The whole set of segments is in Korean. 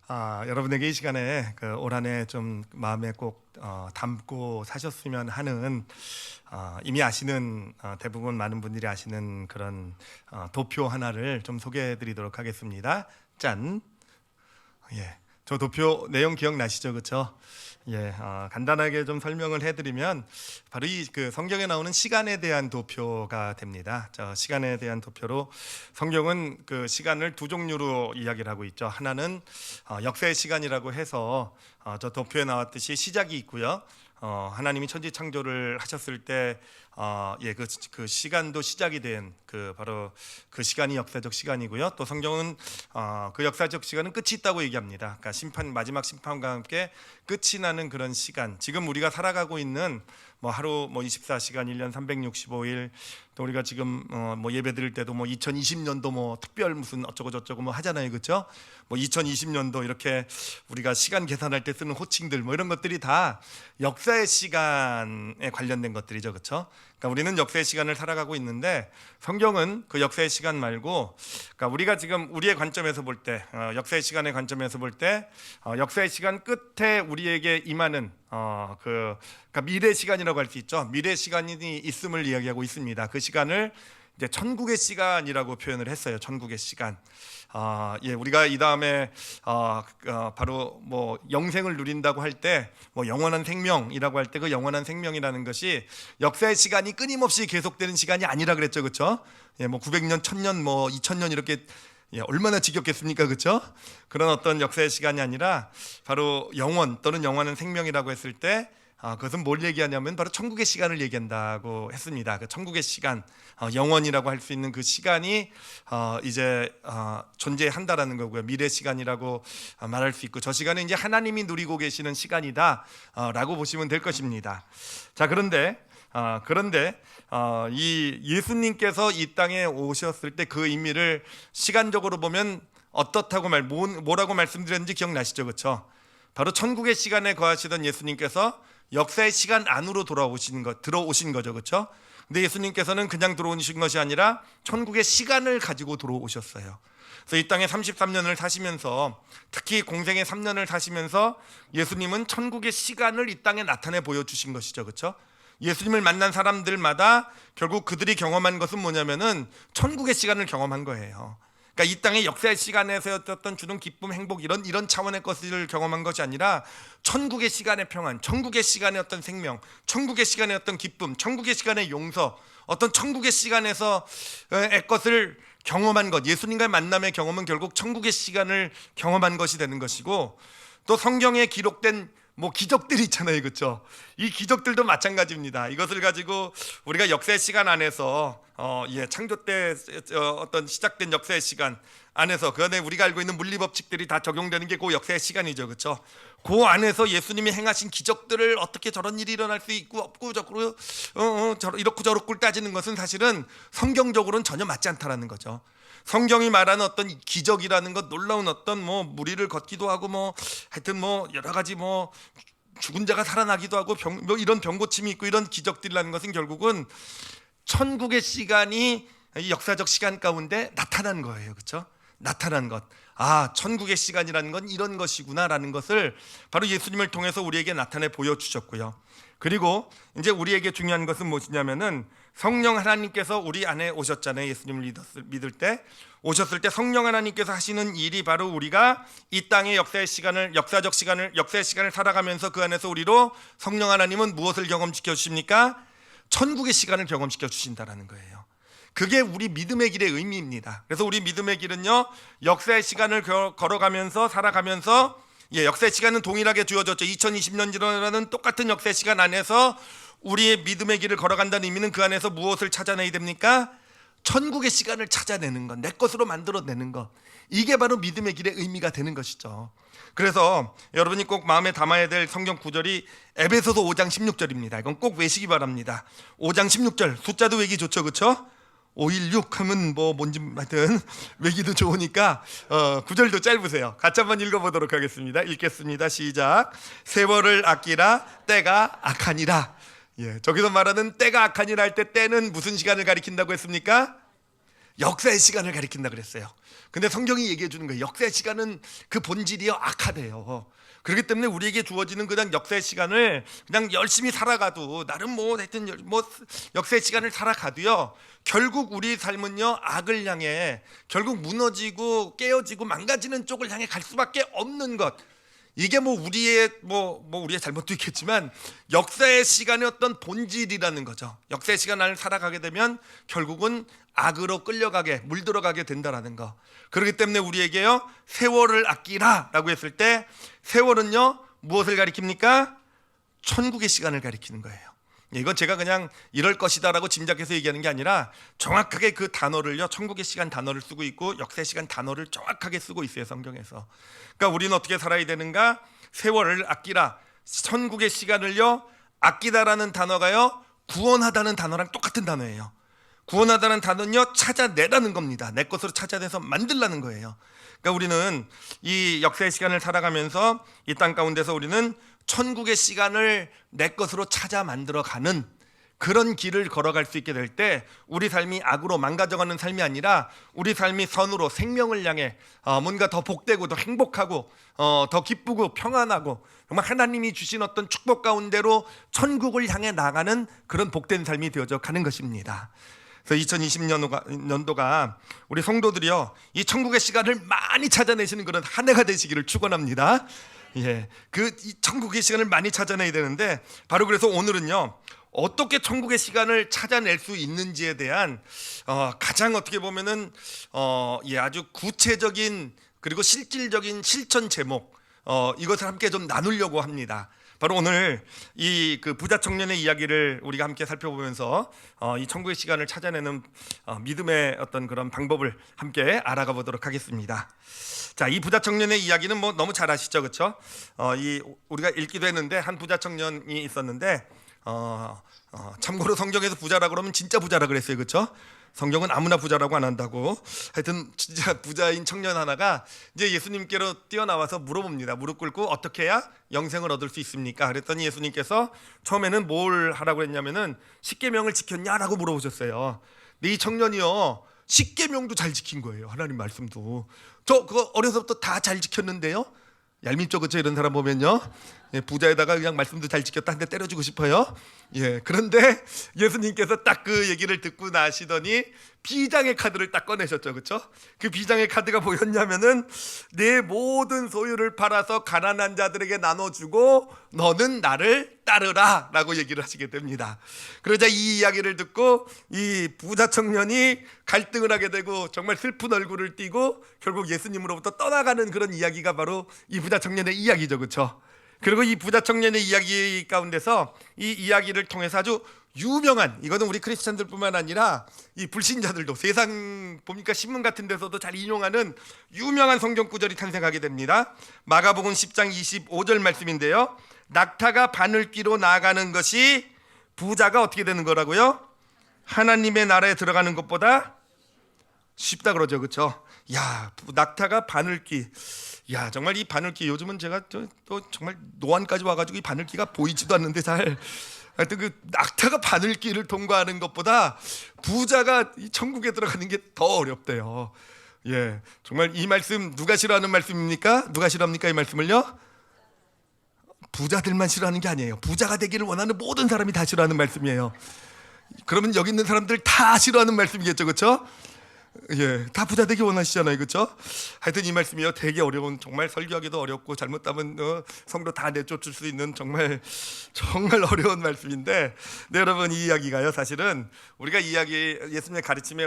여러분에게 이 시간에 올 한해 좀 마음에 꼭 담고 사셨으면 하는 이미 아시는 대부분 많은 분들이 아시는 그런 도표 하나를 좀 소개해드리도록 하겠습니다. 짠. 예, 저 도표 내용 기억나시죠, 그렇죠? 예, 간단하게 좀 설명을 해드리면 바로 이 성경에 나오는 시간에 대한 도표가 됩니다. 저 시간에 대한 도표로 성경은 그 시간을 두 종류로 이야기를 하고 있죠. 하나는 역사의 시간이라고 해서 저 도표에 나왔듯이 시작이 있고요. 하나님이 천지 창조를 하셨을 때 그 시간도 시작이 된 바로 그 시간이 역사적 시간이고요. 또 성경은 그 역사적 시간은 끝이 있다고 얘기합니다. 그러니까 마지막 심판과 함께 끝이 나는 그런 시간. 지금 우리가 살아가고 있는 하루 24시간 1년 365일 또 우리가 지금 예배 드릴 때도 2020년도 특별 무슨 어쩌고 저쩌고 하잖아요, 그렇죠? 2020년도 이렇게 우리가 시간 계산할 때 쓰는 호칭들 이런 것들이 다 역사의 시간에 관련된 것들이죠, 그렇죠? 그러니까 우리는 역사의 시간을 살아가고 있는데 성경은 그 역사의 시간 말고, 그러니까 우리가 지금 우리의 관점에서 볼 때, 역사의 시간의 관점에서 볼 때, 역사의 시간 끝에 우리에게 임하는 그러니까 미래 시간이라고 할 수 있죠. 미래 시간이 있음을 이야기하고 있습니다. 그 시간을 이제 천국의 시간이라고 표현을 했어요. 천국의 시간. 우리가 이 다음에 바로 영생을 누린다고 할 때 영원한 생명이라고 할 때 그 영원한 생명이라는 것이 역사의 시간이 끊임없이 계속되는 시간이 아니라 그랬죠, 그렇죠? 900년, 1000년, 2000년 이렇게 얼마나 지겹겠습니까, 그렇죠? 그런 어떤 역사의 시간이 아니라 바로 영원 또는 영원한 생명이라고 했을 때 그것은 뭘 얘기하냐면 바로 천국의 시간을 얘기한다고 했습니다. 그 천국의 시간, 영원이라고 할 수 있는 그 시간이 이제 존재한다라는 거고요. 미래 시간이라고 말할 수 있고, 저 시간은 이제 하나님이 누리고 계시는 시간이다라고 보시면 될 것입니다. 자, 그런데 이 예수님께서 이 땅에 오셨을 때 그 의미를 시간적으로 보면 어떻다고 뭐라고 말씀드렸는지 기억나시죠, 그렇죠? 바로 천국의 시간에 거하시던 예수님께서 역사의 시간 안으로 들어오신 거죠, 그렇죠? 근데 예수님께서는 그냥 들어오신 것이 아니라 천국의 시간을 가지고 들어오셨어요. 그래서 이 땅에 33년을 사시면서, 특히 공생의 3년을 사시면서 예수님은 천국의 시간을 이 땅에 나타내 보여주신 것이죠, 그렇죠? 예수님을 만난 사람들마다 결국 그들이 경험한 것은 뭐냐면은 천국의 시간을 경험한 거예요. 그러니까 이 땅의 역사의 시간에서 어떤 주는 기쁨, 행복 이런 차원의 것을 경험한 것이 아니라 천국의 시간의 평안, 천국의 시간의 어떤 생명, 천국의 시간의 어떤 기쁨, 천국의 시간의 용서, 어떤 천국의 시간에서의 것을 경험한 것, 예수님과의 만남의 경험은 결국 천국의 시간을 경험한 것이 되는 것이고, 또 성경에 기록된 기적들이 있잖아요, 그렇죠? 이 기적들도 마찬가지입니다. 이것을 가지고 우리가 역사의 시간 안에서 창조 때 어떤 시작된 역사의 시간 안에서 그 안에 우리가 알고 있는 물리 법칙들이 다 적용되는 게 그 역사의 시간이죠, 그렇죠? 그 안에서 예수님이 행하신 기적들을 어떻게 저런 일이 일어날 수 있고 없고 이렇고 저렇고 따지는 것은 사실은 성경적으로는 전혀 맞지 않다라는 거죠. 성경이 말하는 어떤 기적이라는 것, 놀라운 어떤 무리를 걷기도 하고 하여튼 여러 가지 죽은 자가 살아나기도 하고 이런 병고침이 있고 이런 기적들이라는 것은 결국은 천국의 시간이 역사적 시간 가운데 나타난 거예요, 그렇죠? 나타난 것. 천국의 시간이라는 건 이런 것이구나라는 것을 바로 예수님을 통해서 우리에게 나타내 보여주셨고요. 그리고 이제 우리에게 중요한 것은 무엇이냐면은 성령 하나님께서 우리 안에 오셨잖아요. 예수님을 믿을 때 오셨을 때 성령 하나님께서 하시는 일이 바로 우리가 이 땅의 역사의 시간을 살아가면서 그 안에서 우리로 성령 하나님은 무엇을 경험시켜 주십니까? 천국의 시간을 경험시켜 주신다라는 거예요. 그게 우리 믿음의 길의 의미입니다. 그래서 우리 믿음의 길은요, 역사의 시간을 걸어가면서 살아가면서, 역사의 시간은 동일하게 주어졌죠. 2020년이라는 똑같은 역사의 시간 안에서 우리의 믿음의 길을 걸어간다는 의미는 그 안에서 무엇을 찾아내야 됩니까? 천국의 시간을 찾아내는 것, 내 것으로 만들어내는 것. 이게 바로 믿음의 길의 의미가 되는 것이죠. 그래서 여러분이 꼭 마음에 담아야 될 성경 구절이 에베소서 5장 16절입니다. 이건 꼭 외시기 바랍니다. 5장 16절, 숫자도 외기 좋죠, 그렇죠? 516 하면 뭔지 하여튼 외기도 좋으니까 구절도 짧으세요. 같이 한번 읽어보도록 하겠습니다. 읽겠습니다. 시작. 세월을 아끼라, 때가 악하니라. 저기서 말하는 때가 악하니라 할 때 때는 무슨 시간을 가리킨다고 했습니까? 역사의 시간을 가리킨다 그랬어요. 근데 성경이 얘기해 주는 거예요. 역사의 시간은 그 본질이요 악하대요. 그렇기 때문에 우리에게 주어지는 그냥 역사의 시간을 그냥 열심히 살아가도 나름 뭐 하여튼 뭐 역사의 시간을 살아가도요 결국 우리 삶은요 악을 향해 결국 무너지고 깨어지고 망가지는 쪽을 향해 갈 수밖에 없는 것. 이게 뭐 우리의 우리의 잘못도 있겠지만 역사의 시간의 어떤 본질이라는 거죠. 역사의 시간을 살아가게 되면 결국은 악으로 끌려가게 물들어가게 된다라는 거. 그렇기 때문에 우리에게요 세월을 아끼라라고 했을 때 세월은요 무엇을 가리킵니까? 천국의 시간을 가리키는 거예요. 이건 제가 그냥 이럴 것이다라고 짐작해서 얘기하는 게 아니라 정확하게 그 단어를요 천국의 시간 단어를 쓰고 있고 역사의 시간 단어를 정확하게 쓰고 있어요 성경에서. 그러니까 우리는 어떻게 살아야 되는가? 세월을 아끼라. 천국의 시간을요 아끼다라는 단어가요 구원하다는 단어랑 똑같은 단어예요. 구원하다는 단어는요 찾아내라는 겁니다. 내 것으로 찾아내서 만들라는 거예요. 그러니까 우리는 이 역사의 시간을 살아가면서 이 땅 가운데서 우리는 천국의 시간을 내 것으로 찾아 만들어가는 그런 길을 걸어갈 수 있게 될 때 우리 삶이 악으로 망가져가는 삶이 아니라 우리 삶이 선으로 생명을 향해 뭔가 더 복되고 더 행복하고 더 기쁘고 평안하고 정말 하나님이 주신 어떤 축복 가운데로 천국을 향해 나가는 그런 복된 삶이 되어져 가는 것입니다. 그래서 2020년도가 우리 성도들이요 이 천국의 시간을 많이 찾아내시는 그런 한 해가 되시기를 축원합니다. 예, 이 천국의 시간을 많이 찾아내야 되는데 바로 그래서 오늘은요 어떻게 천국의 시간을 찾아낼 수 있는지에 대한 가장 어떻게 보면은 아주 구체적인 그리고 실질적인 실천 제목 이것을 함께 좀 나누려고 합니다. 바로 오늘 이 그 부자 청년의 이야기를 우리가 함께 살펴보면서 이 천국의 시간을 찾아내는 믿음의 어떤 그런 방법을 함께 알아가 보도록 하겠습니다. 자, 이 부자 청년의 이야기는 뭐 너무 잘 아시죠, 그렇죠? 우리가 읽기도 했는데 한 부자 청년이 있었는데 참고로 성경에서 부자라 그러면 진짜 부자라 그랬어요, 그렇죠? 성경은 아무나 부자라고 안 한다고. 하여튼 진짜 부자인 청년 하나가 이제 예수님께로 뛰어나와서 물어봅니다. 무릎 꿇고 어떻게 해야 영생을 얻을 수 있습니까? 그랬더니 예수님께서 처음에는 뭘 하라고 했냐면은 십계명을 지켰냐라고 물어보셨어요. 근데 이 청년이요 십계명도 잘 지킨 거예요. 하나님 말씀도. 저 그거 어려서부터 다 잘 지켰는데요. 얄밉죠, 그렇죠? 이런 사람 보면요. 예, 부자에다가 그냥 말씀도 잘 지켰다 한 대 때려주고 싶어요. 예, 그런데 예수님께서 딱 그 얘기를 듣고 나시더니 비장의 카드를 딱 꺼내셨죠, 그렇죠? 그 비장의 카드가 뭐였냐면은 내 모든 소유를 팔아서 가난한 자들에게 나눠주고 너는 나를 따르라 라고 얘기를 하시게 됩니다. 그러자 이 이야기를 듣고 이 부자 청년이 갈등을 하게 되고 정말 슬픈 얼굴을 띠고 결국 예수님으로부터 떠나가는 그런 이야기가 바로 이 부자 청년의 이야기죠, 그렇죠? 그리고 이 부자 청년의 이야기 가운데서 이 이야기를 통해서 아주 유명한, 이거는 우리 크리스찬들뿐만 아니라 이 불신자들도 세상 보니까 신문 같은 데서도 잘 인용하는 유명한 성경 구절이 탄생하게 됩니다. 마가복음 10장 25절 말씀인데요, 낙타가 바늘귀로 나아가는 것이 부자가 어떻게 되는 거라고요? 하나님의 나라에 들어가는 것보다 쉽다 그러죠, 그렇죠? 야, 낙타가 바늘귀. 야, 정말 이 바늘귀, 요즘은 제가 또 정말 노안까지 와가지고 이 바늘귀가 보이지도 않는데 잘, 하여튼 그 낙타가 바늘귀를 통과하는 것보다 부자가 이 천국에 들어가는 게 더 어렵대요. 예, 정말 이 말씀 누가 싫어하는 말씀입니까? 누가 싫어합니까 이 말씀을요? 부자들만 싫어하는 게 아니에요. 부자가 되기를 원하는 모든 사람이 다 싫어하는 말씀이에요. 그러면 여기 있는 사람들 다 싫어하는 말씀이겠죠, 그렇죠? 예, 다 부자 되기 원하시잖아요, 그렇죠? 하여튼 이 말씀이요 되게 어려운, 정말 설교하기도 어렵고 잘못하면 성도 다 내쫓을 수 있는 정말 어려운 말씀인데, 네, 여러분 이 이야기가요 사실은 우리가 예수님의 가르침에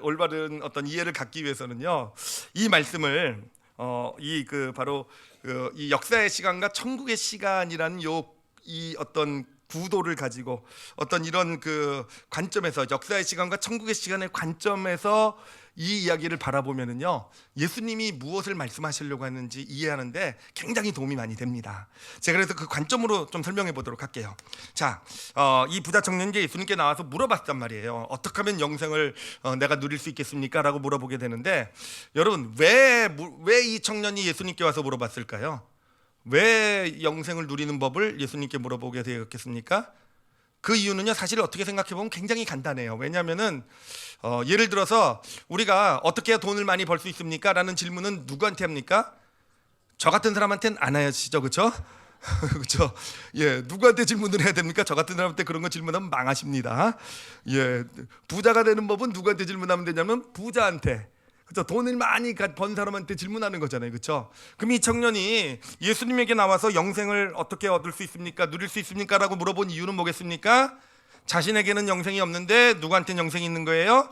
올바른 어떤 이해를 갖기 위해서는요 이 말씀을 바로 이 역사의 시간과 천국의 시간이라는 이 어떤 구도를 가지고 어떤 이런 그 관점에서 역사의 시간과 천국의 시간의 관점에서 이 이야기를 바라보면은요 예수님이 무엇을 말씀하시려고 하는지 이해하는데 굉장히 도움이 많이 됩니다. 제가 그래서 그 관점으로 좀 설명해 보도록 할게요. 자, 이 부자 청년이 예수님께 나와서 물어봤단 말이에요. 어떻게 하면 영생을 내가 누릴 수 있겠습니까? 라고 물어보게 되는데, 여러분 왜 이 청년이 예수님께 와서 물어봤을까요? 왜 영생을 누리는 법을 예수님께 물어보게 되었겠습니까? 그 이유는요, 사실 어떻게 생각해 보면 굉장히 간단해요. 왜냐하면은 예를 들어서 우리가 어떻게 해야 돈을 많이 벌 수 있습니까? 라는 질문은 누구한테 합니까? 저 같은 사람한테는 안 하시죠, 그렇죠? 그렇죠? 예, 누구한테 질문을 해야 됩니까? 저 같은 사람한테 그런 거 질문하면 망하십니다. 예, 부자가 되는 법은 누구한테 질문하면 되냐면 부자한테. 그렇죠? 돈을 많이 번 사람한테 질문하는 거잖아요, 그렇죠? 그럼 이 청년이 예수님에게 나와서 영생을 어떻게 얻을 수 있습니까? 누릴 수 있습니까? 라고 물어본 이유는 뭐겠습니까? 자신에게는 영생이 없는데 누구한테는 영생이 있는 거예요?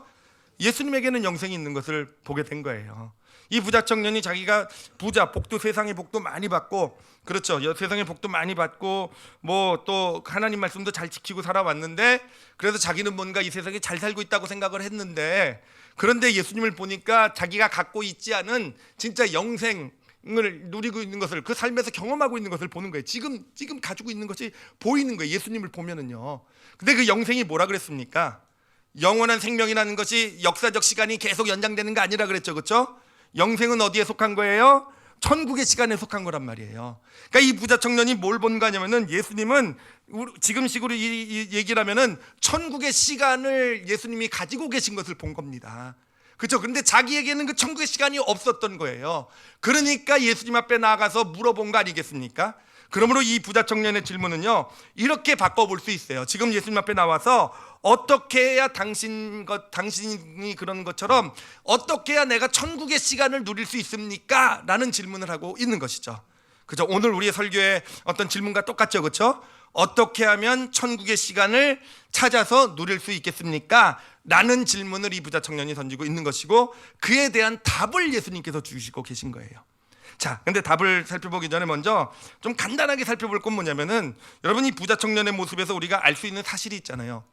예수님에게는 영생이 있는 것을 보게 된 거예요. 이 부자 청년이 자기가 부자, 복도, 세상의 복도 많이 받고, 그렇죠, 세상의 복도 많이 받고 뭐 또 하나님 말씀도 잘 지키고 살아왔는데, 그래서 자기는 뭔가 이 세상에 잘 살고 있다고 생각을 했는데, 그런데 예수님을 보니까 자기가 갖고 있지 않은 진짜 영생을 누리고 있는 것을, 그 삶에서 경험하고 있는 것을 보는 거예요. 지금 가지고 있는 것이 보이는 거예요, 예수님을 보면은요. 근데 그 영생이 뭐라 그랬습니까? 영원한 생명이라는 것이 역사적 시간이 계속 연장되는 거 아니라 그랬죠, 그렇죠? 영생은 어디에 속한 거예요? 천국의 시간에 속한 거란 말이에요. 그러니까 이 부자 청년이 뭘 본 거냐면은, 예수님은 지금식으로 이 얘기를 하면은 천국의 시간을 예수님이 가지고 계신 것을 본 겁니다. 그렇죠? 그런데 자기에게는 그 천국의 시간이 없었던 거예요. 그러니까 예수님 앞에 나아가서 물어본 거 아니겠습니까? 그러므로 이 부자 청년의 질문은요, 이렇게 바꿔볼 수 있어요. 지금 예수님 앞에 나와서 어떻게 해야 당신이 그런 것처럼 어떻게 해야 내가 천국의 시간을 누릴 수 있습니까? 라는 질문을 하고 있는 것이죠. 그죠? 오늘 우리의 설교의 어떤 질문과 똑같죠, 그렇죠? 어떻게 하면 천국의 시간을 찾아서 누릴 수 있겠습니까? 라는 질문을 이 부자 청년이 던지고 있는 것이고, 그에 대한 답을 예수님께서 주시고 계신 거예요. 자, 근데 답을 살펴보기 전에 먼저 좀 간단하게 살펴볼 건 뭐냐면은, 여러분, 이 부자 청년의 모습에서 우리가 알 수 있는 사실이 있잖아요.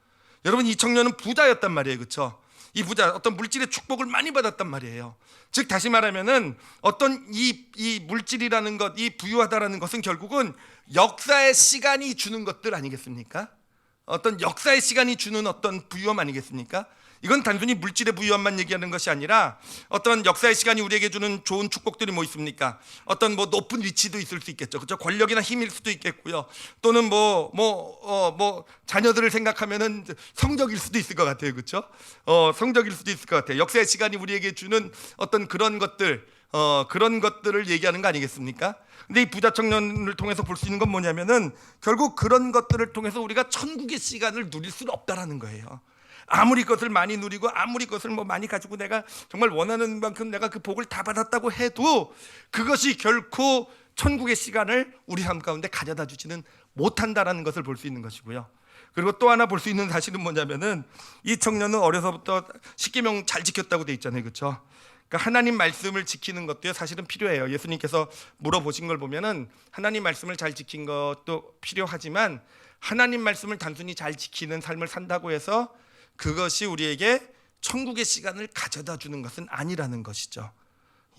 여러분, 이 청년은 부자였단 말이에요, 그렇죠? 이 부자, 어떤 물질의 축복을 많이 받았단 말이에요. 즉 다시 말하면은 어떤 이 물질이라는 것, 이 부유하다라는 것은 결국은 역사의 시간이 주는 것들 아니겠습니까? 어떤 역사의 시간이 주는 어떤 부유함 아니겠습니까? 이건 단순히 물질의 부유함만 얘기하는 것이 아니라 어떤 역사의 시간이 우리에게 주는 좋은 축복들이 뭐 있습니까? 어떤 뭐 높은 위치도 있을 수 있겠죠, 그렇죠? 권력이나 힘일 수도 있겠고요. 또는 자녀들을 생각하면은 성적일 수도 있을 것 같아요, 그렇죠? 성적일 수도 있을 것 같아요. 역사의 시간이 우리에게 주는 어떤 그런 것들을 얘기하는 거 아니겠습니까? 근데 이 부자 청년을 통해서 볼 수 있는 건 뭐냐면은, 결국 그런 것들을 통해서 우리가 천국의 시간을 누릴 수는 없다라는 거예요. 아무리 것을 많이 누리고 아무리 것을 많이 가지고 내가 정말 원하는 만큼 내가 그 복을 다 받았다고 해도 그것이 결코 천국의 시간을 우리 삶 가운데 가져다 주지는 못한다라는 것을 볼 수 있는 것이고요. 그리고 또 하나 볼 수 있는 사실은 뭐냐면은, 이 청년은 어려서부터 십계명 잘 지켰다고 돼 있잖아요, 그렇죠? 그러니까 하나님 말씀을 지키는 것도 사실은 필요해요. 예수님께서 물어보신 걸 보면은 하나님 말씀을 잘 지킨 것도 필요하지만, 하나님 말씀을 단순히 잘 지키는 삶을 산다고 해서 그것이 우리에게 천국의 시간을 가져다 주는 것은 아니라는 것이죠.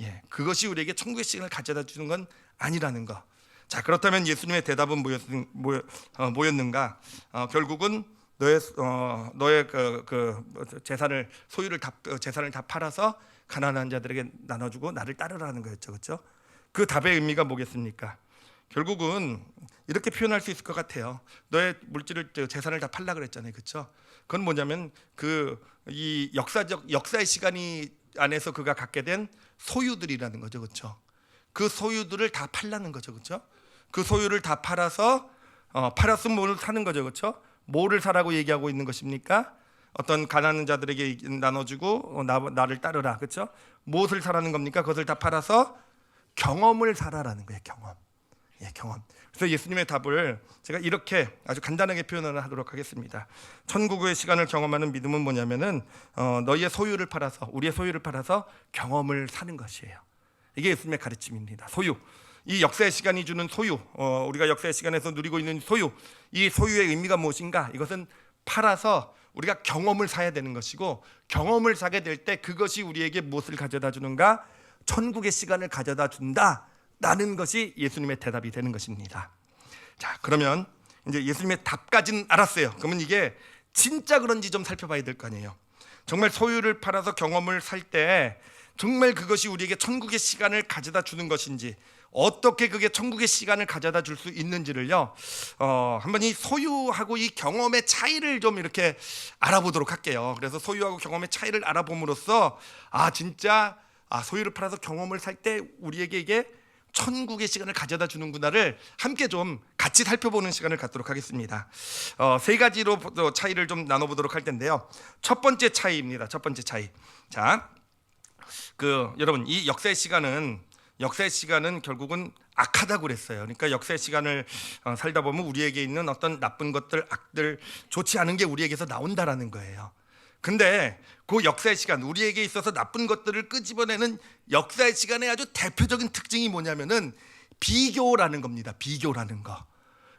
예, 그것이 우리에게 천국의 시간을 가져다 주는 건 아니라는 것. 자, 그렇다면 예수님의 대답은 뭐였는가? 결국은 너의 재산을 다 팔아서 가난한 자들에게 나눠주고 나를 따르라는 거였죠, 그렇죠? 그 답의 의미가 뭐겠습니까? 결국은 이렇게 표현할 수 있을 것 같아요. 너의 재산을 다 팔라 그랬잖아요, 그렇죠? 그건 뭐냐면 이 역사의 시간이 안에서 그가 갖게 된 소유들이라는 거죠, 그렇죠? 그 소유들을 다 팔라는 거죠, 그렇죠? 그 소유를 다 팔아서 팔았으면 뭘 사는 거죠, 그렇죠? 뭐를 사라고 얘기하고 있는 것입니까? 어떤 가난한 자들에게 나눠주고 나를 따르라, 그렇죠? 무엇을 사라는 겁니까? 그것을 다 팔아서 경험을 사라라는 거예요, 경험. 예, 경험. 그래서 예수님의 답을 제가 이렇게 아주 간단하게 표현을 하도록 하겠습니다. 천국의 시간을 경험하는 믿음은 뭐냐면은 너희의 소유를 팔아서, 우리의 소유를 팔아서 경험을 사는 것이에요. 이게 예수님의 가르침입니다. 소유. 이 역사의 시간이 주는 소유, 우리가 역사의 시간에서 누리고 있는 소유, 이 소유의 의미가 무엇인가? 이것은 팔아서 우리가 경험을 사야 되는 것이고, 경험을 사게 될 때 그것이 우리에게 무엇을 가져다 주는가? 천국의 시간을 가져다 준다 라는 것이 예수님의 대답이 되는 것입니다. 자, 그러면 이제 예수님의 답까지는 알았어요. 그러면 이게 진짜 그런지 좀 살펴봐야 될 거 아니에요. 정말 소유를 팔아서 경험을 살 때 정말 그것이 우리에게 천국의 시간을 가져다 주는 것인지, 어떻게 그게 천국의 시간을 가져다 줄 수 있는지를요, 한번 이 소유하고 이 경험의 차이를 좀 이렇게 알아보도록 할게요. 그래서 소유하고 경험의 차이를 알아봄으로써 진짜 소유를 팔아서 경험을 살 때 우리에게 이게 천국의 시간을 가져다 주는구나를 함께 좀 같이 살펴보는 시간을 갖도록 하겠습니다. 세 가지로 차이를 좀 나눠보도록 할 텐데요. 첫 번째 차이입니다. 첫 번째 차이. 자, 여러분, 이 역사의 시간은 결국은 악하다고 그랬어요. 그러니까 역사의 시간을 살다 보면 우리에게 있는 어떤 나쁜 것들, 악들, 좋지 않은 게 우리에게서 나온다라는 거예요. 근데 그 역사의 시간, 우리에게 있어서 나쁜 것들을 끄집어내는 역사의 시간의 아주 대표적인 특징이 뭐냐면은 비교라는 겁니다. 비교라는 거.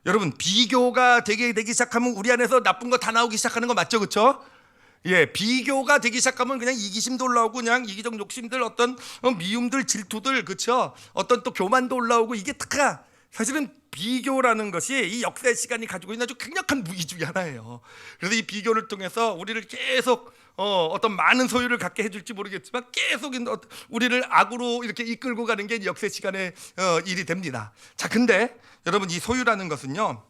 여러분, 비교가 되기 시작하면 우리 안에서 나쁜 거 다 나오기 시작하는 거 맞죠? 그렇죠? 예, 비교가 되기 시작하면 그냥 이기심도 올라오고, 그냥 이기적 욕심들, 어떤 미움들, 질투들, 그렇죠? 어떤 또 교만도 올라오고, 이게 다 사실은 비교라는 것이 이 역사의 시간이 가지고 있는 아주 강력한 무기 중에 하나예요. 그래서 이 비교를 통해서 우리를 계속 어떤 많은 소유를 갖게 해줄지 모르겠지만 계속 우리를 악으로 이렇게 이끌고 가는 게 역사의 시간의 일이 됩니다. 자, 근데 여러분, 이 소유라는 것은요,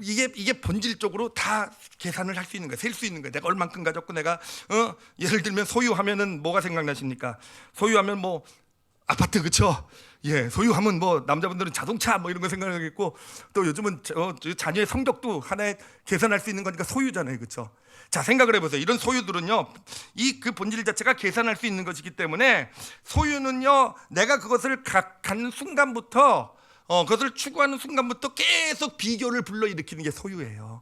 이게 본질적으로 다 계산을 할 수 있는 거예요. 셀 수 있는 거예요. 내가 얼만큼 가졌고, 내가 예를 들면 소유하면은 뭐가 생각나십니까? 소유하면 뭐 아파트, 그렇죠? 예, 소유하면 뭐 남자분들은 자동차 뭐 이런 거 생각하겠고, 또 요즘은 자녀의 성적도 하나의 계산할 수 있는 거니까 소유잖아요, 그렇죠? 자, 생각을 해보세요. 이런 소유들은요, 그 본질 자체가 계산할 수 있는 것이기 때문에, 소유는요, 내가 그것을 갖는 순간부터, 그것을 추구하는 순간부터 계속 비교를 불러일으키는 게 소유예요.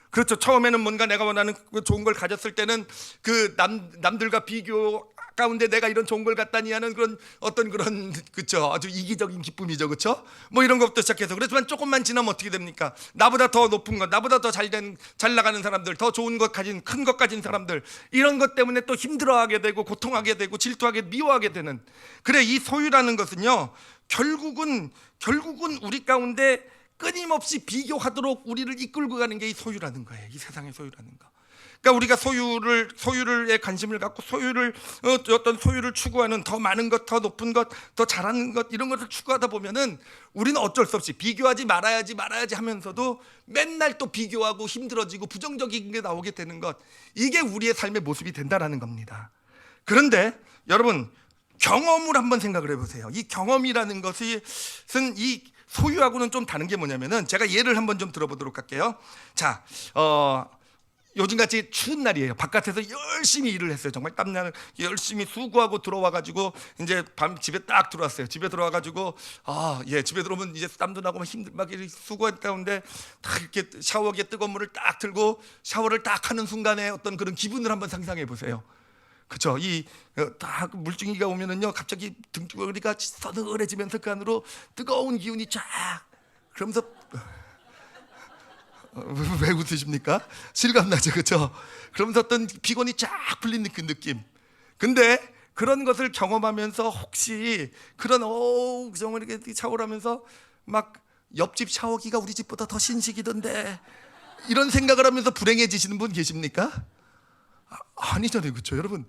그렇죠. 처음에는 뭔가 내가 원하는 좋은 걸 가졌을 때는 그 남들과 비교 가운데 내가 이런 좋은 걸 갖다니 하는 그런 그렇죠, 아주 이기적인 기쁨이죠, 그렇죠? 뭐 이런 것부터 시작해서. 그렇지만 조금만 지나면 어떻게 됩니까? 나보다 더 높은 것, 나보다 더 잘 나가는 사람들, 더 좋은 것 가진, 큰 것 가진 사람들, 이런 것 때문에 또 힘들어하게 되고, 고통하게 되고, 질투하게, 미워하게 되는. 그래, 이 소유라는 것은요, 결국은 우리 가운데 끊임없이 비교하도록 우리를 이끌고 가는 게 이 소유라는 거예요. 이 세상의 소유라는 거. 그러니까 우리가 소유에 관심을 갖고, 어떤 소유를 추구하는, 더 많은 것, 더 높은 것, 더 잘하는 것, 이런 것을 추구하다 보면은 우리는 어쩔 수 없이 비교하지 말아야지 하면서도 맨날 또 비교하고 힘들어지고 부정적인 게 나오게 되는 것, 이게 우리의 삶의 모습이 된다라는 겁니다. 그런데 여러분, 경험을 한번 생각을 해보세요. 이 경험이라는 것은 이 소유하고는 좀 다른 게 뭐냐면은, 제가 예를 한번 좀 들어보도록 할게요. 자, 요즘같이 추운 날이에요. 바깥에서 열심히 일을 했어요. 정말 땀나는, 열심히 수고하고 들어와가지고 이제 밤 집에 딱 들어왔어요. 집에 들어와가지고 집에 들어오면 이제 땀도 나고 막 수고한 가운데 딱 이렇게 샤워기에 뜨거운 물을 딱 들고 샤워를 딱 하는 순간에 어떤 그런 기분을 한번 상상해 보세요. 그렇죠? 딱 물줄기가 오면은요, 갑자기 등줄기가 서늘해지면서 그 안으로 뜨거운 기운이 쫙, 그러면서 왜 웃으십니까? 실감나죠, 그렇죠? 그러면서 어떤 피곤이 쫙 풀린 그 느낌. 근데 그런 것을 경험하면서 혹시 그런 정말 이렇게 샤워를 하면서 막 옆집 샤워기가 우리 집보다 더 신식이던데, 이런 생각을 하면서 불행해지시는 분 계십니까? 아니잖아요, 그렇죠? 여러분,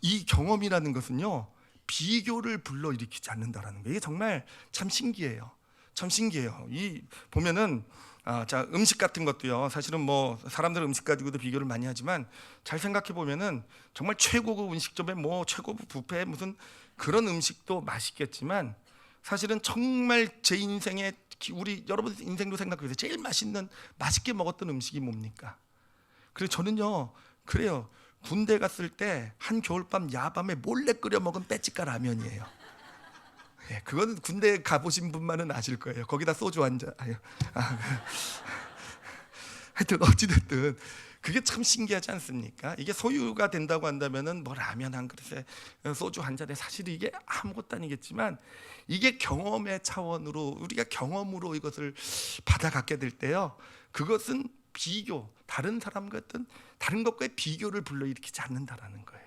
이 경험이라는 것은요, 비교를 불러일으키지 않는다라는 거예요. 이게 정말 참 신기해요. 참 신기해요. 보면은 자, 음식 같은 것도요, 사실은 뭐 사람들 음식 가지고도 비교를 많이 하지만, 잘 생각해 보면은 정말 최고급 음식점에 뭐 최고급 뷔페 무슨 그런 음식도 맛있겠지만, 사실은 정말 제 인생에, 우리 여러분 인생도 생각해 보세요. 제일 맛있게 먹었던 음식이 뭡니까? 그래서 저는요, 그래요, 군대 갔을 때 한 겨울밤 야밤에 몰래 끓여 먹은 빼찌까 라면이에요. 예, 그건 군대 가보신 분만은 아실 거예요. 거기다 소주 한 잔. 하여튼 어찌됐든 그게 참 신기하지 않습니까? 이게 소유가 된다고 한다면은 뭐 라면 한 그릇에 소주 한 잔에, 사실 이게 아무것도 아니겠지만, 이게 경험의 차원으로, 우리가 경험으로 이것을 받아갖게 될 때요, 그것은 다른 사람과 다른 것과의 비교를 불러일으키지 않는다라는 거예요.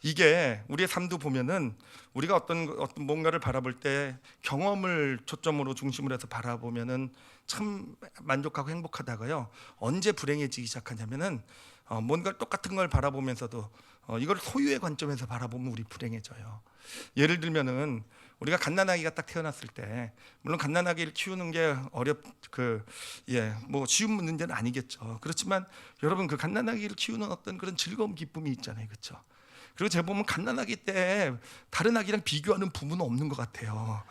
이게 우리의 삶도 보면은, 우리가 어떤 뭔가를 바라볼 때 경험을 초점으로 중심으로 해서 바라보면은 참 만족하고 행복하다가요, 언제 불행해지기 시작하냐면은, 뭔가 똑같은 걸 바라보면서도 이걸 소유의 관점에서 바라보면 우리 불행해져요. 예를 들면은 우리가 갓난아기가 딱 태어났을 때, 물론 갓난아기를 키우는 게 뭐 쉬운 문제는 아니겠죠. 그렇지만 여러분, 그 갓난아기를 키우는 어떤 그런 즐거움, 기쁨이 있잖아요, 그렇죠? 그리고 제가 보면 갓난아기 때 다른 아기랑 비교하는 부모는 없는 것 같아요.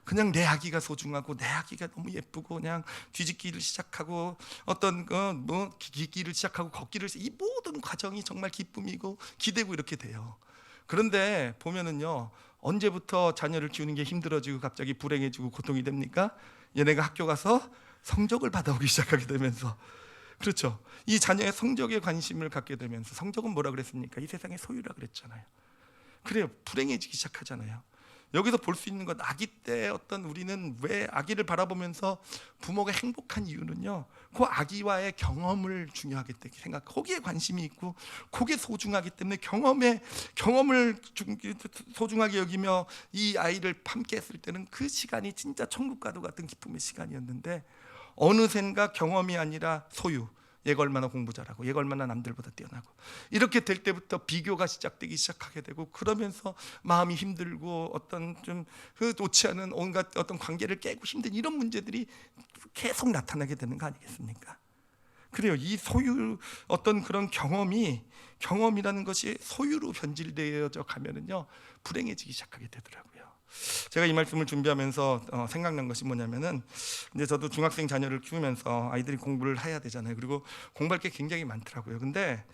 그냥 내 아기가 소중하고 내 아기가 너무 예쁘고 그냥 뒤집기를 시작하고 어떤 기기를 시작하고 걷기를 이 모든 과정이 정말 기쁨이고 기대고 이렇게 돼요. 그런데 보면은요, 언제부터 자녀를 키우는 게 힘들어지고 갑자기 불행해지고 고통이 됩니까? 얘네가 학교 가서 성적을 받아오기 시작하게 되면서, 그렇죠? 이 자녀의 성적에 관심을 갖게 되면서, 성적은 뭐라 그랬습니까? 이 세상의 소유라 그랬잖아요. 그래요, 불행해지기 시작하잖아요. 여기서 볼 수 있는 것, 아기 때 어떤 우리는 왜 아기를 바라보면서 부모가 행복한 이유는요, 그 아기와의 경험을 중요하게 생각, 거기에 관심이 있고 그게 소중하기 때문에 경험을 소중하게 여기며 이 아이를 함께 했을 때는 그 시간이 진짜 천국과도 같은 기쁨의 시간이었는데, 어느샌가 경험이 아니라 소유, 얘가 얼마나 공부 잘하고 얘가 얼마나 남들보다 뛰어나고 이렇게 될 때부터 비교가 시작되기 시작하게 되고, 그러면서 마음이 힘들고 어떤 좀 좋지 않은 온갖 어떤 관계를 깨고 힘든 이런 문제들이 계속 나타나게 되는 거 아니겠습니까? 그래요. 이 소유, 어떤 그런 경험이라는 것이 소유로 변질되어져 가면은요, 불행해지기 시작하게 되더라고요. 제가 이 말씀을 준비하면서 생각난 것이 뭐냐면은, 이제 저도 중학생 자녀를 키우면서 아이들이 공부를 해야 되잖아요. 그리고 공부할 게 굉장히 많더라고요. 근데